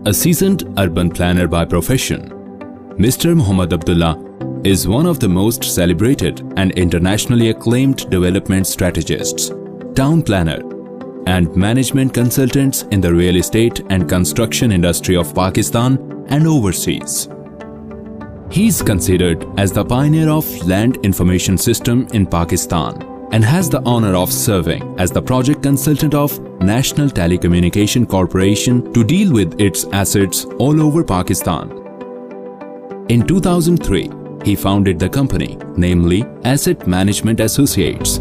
A seasoned urban planner by profession, Mr. Mohammad Abdullah is one of the most celebrated and internationally acclaimed development strategists, town planner, and management consultants in the real estate and construction industry of Pakistan and overseas. He is considered as the pioneer of land information system in Pakistan and has the honor of serving as the project consultant of National Telecommunication Corporation to deal with its assets all over Pakistan. In 2003, he founded the company, namely Asset Management Associates,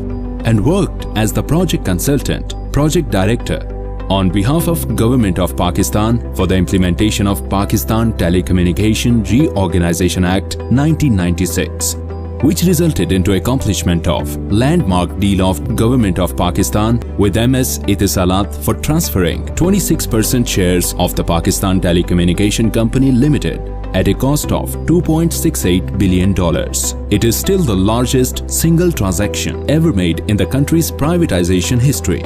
and worked as the project consultant, project director on behalf of Government of Pakistan for the implementation of Pakistan Telecommunication Reorganization Act 1996. Which resulted into accomplishment of landmark deal of Government of Pakistan with MS Etisalat for transferring 26% shares of the Pakistan Telecommunication Company Limited at a cost of $2.68 billion. It is still the largest single transaction ever made in the country's privatization history.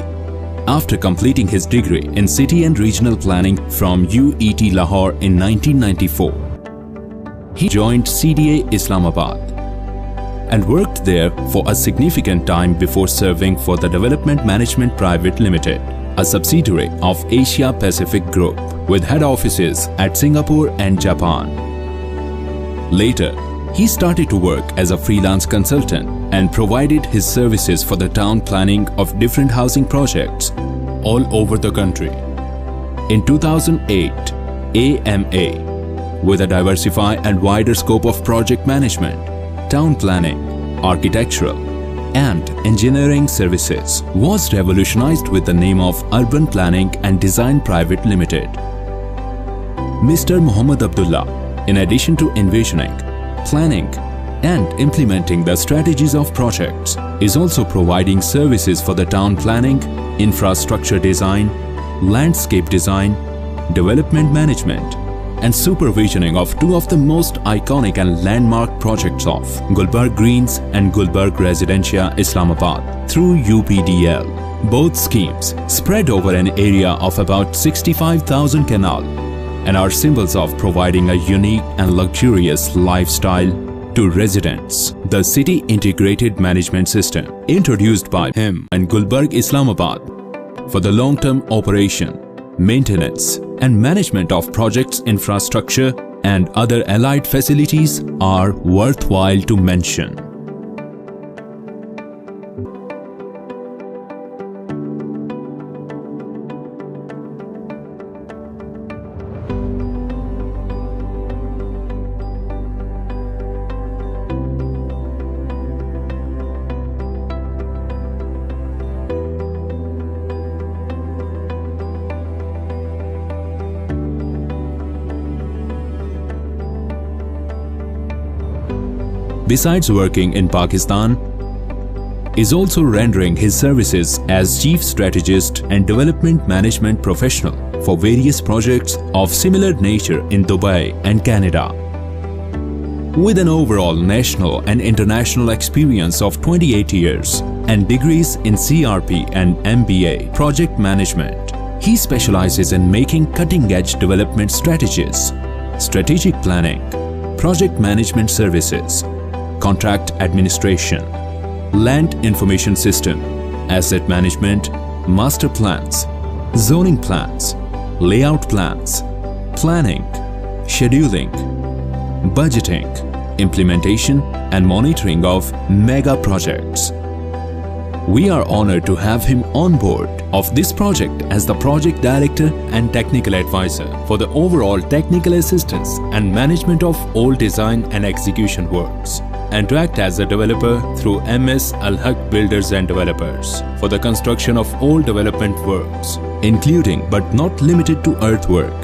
After completing his degree in City and Regional Planning from UET Lahore in 1994, he joined CDA Islamabad and worked there for a significant time before serving for the Development Management Private Limited, a subsidiary of Asia Pacific Group with head offices at Singapore and Japan. Later, he started to work as a freelance consultant and provided his services for the town planning of different housing projects all over the country. In 2008, AMA, with a diversified and wider scope of project management, town planning, architectural, and engineering services, was revolutionized with the name of Urban Planning and Design Private Limited. Mr. Mohammad Abdullah, in addition to envisioning, planning, and implementing the strategies of projects, is also providing services for the town planning, infrastructure design, landscape design, development management, and supervisioning of two of the most iconic and landmark projects of Gulbarg Greens and Gulbarg Residencia Islamabad through UPDL. Both schemes spread over an area of about 65,000 canal and are symbols of providing a unique and luxurious lifestyle to residents. The City Integrated Management System, introduced by him and Gulbarg Islamabad for the long-term operation, maintenance, and management of projects, infrastructure, and other allied facilities are worthwhile to mention. Besides working in Pakistan, is also rendering his services as chief strategist and development management professional for various projects of similar nature in Dubai and Canada. With an overall national and international experience of 28 years and degrees in CRP and MBA project management, he specializes in making cutting-edge development strategies, strategic planning, project management services, contract administration, land information system, asset management, master plans, zoning plans, layout plans, planning, scheduling, budgeting, implementation and monitoring of mega projects. We are honored to have him on board of this project as the project director and technical advisor for the overall technical assistance and management of all design and execution works, and to act as a developer through MS Al Haq Builders and Developers for the construction of all development works, including but not limited to earthwork,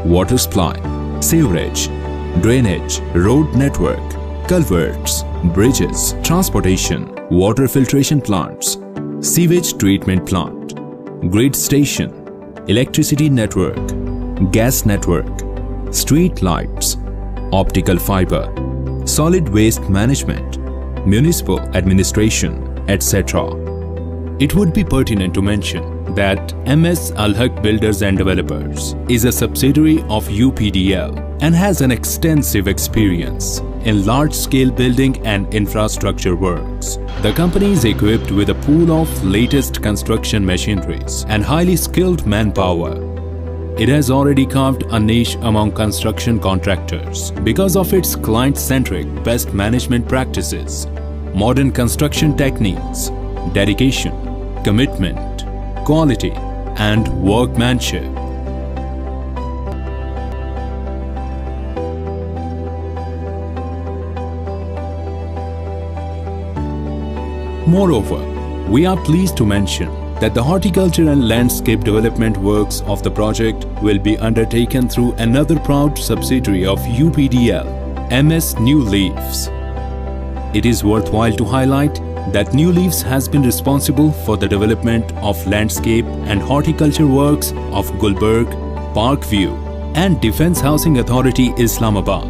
water supply, sewerage, drainage, road network, culverts, bridges, transportation, water filtration plants, sewage treatment plant, grid station, electricity network, gas network, street lights, optical fiber, solid waste management, municipal administration, etc. It would be pertinent to mention that MS Al-Haq Builders and Developers is a subsidiary of UPDL and has an extensive experience in large-scale building and infrastructure works. The company is equipped with a pool of latest construction machineries and highly skilled manpower. It has already carved a niche among construction contractors because of its client-centric best management practices, modern construction techniques, dedication, commitment, quality, and workmanship. Moreover, we are pleased to mention that the horticulture and landscape development works of the project will be undertaken through another proud subsidiary of UPDL, MS New Leaves. It is worthwhile to highlight that New Leaves has been responsible for the development of landscape and horticulture works of Gulberg, Parkview, and Defence Housing Authority Islamabad,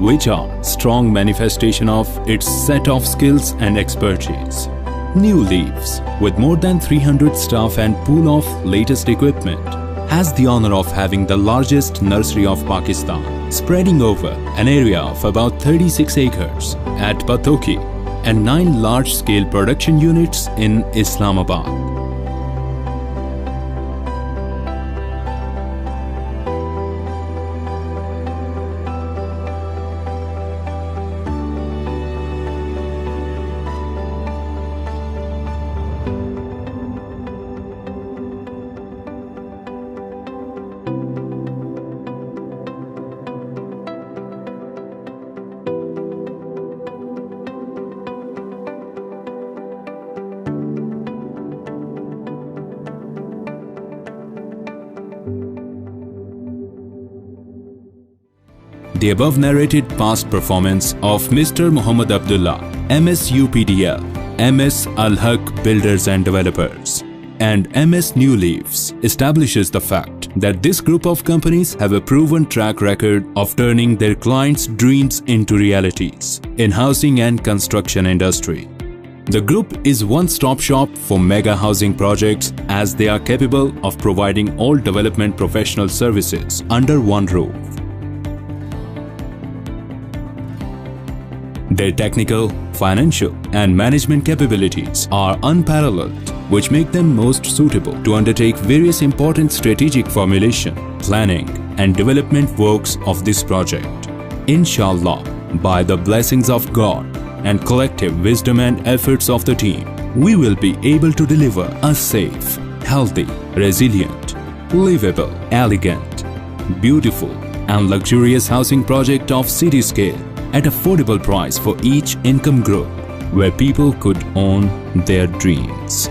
which are strong manifestation of its set of skills and expertise. New Leaves, with more than 300 staff and pool of latest equipment, has the honor of having the largest nursery of Pakistan, spreading over an area of about 36 acres at Pathoki and 9 large-scale production units in Islamabad. The above narrated past performance of Mr. Muhammad Abdullah, MS UPDL, MS Al-Haq Builders and Developers, and MS New Leaves establishes the fact that this group of companies have a proven track record of turning their clients' dreams into realities in housing and construction industry. The group is one-stop shop for mega housing projects as they are capable of providing all development professional services under one roof. Their technical, financial, and management capabilities are unparalleled, which make them most suitable to undertake various important strategic formulation, planning, and development works of this project. Inshallah, by the blessings of God and collective wisdom and efforts of the team, we will be able to deliver a safe, healthy, resilient, livable, elegant, beautiful, and luxurious housing project of city scale at affordable price for each income group, where people could own their dreams.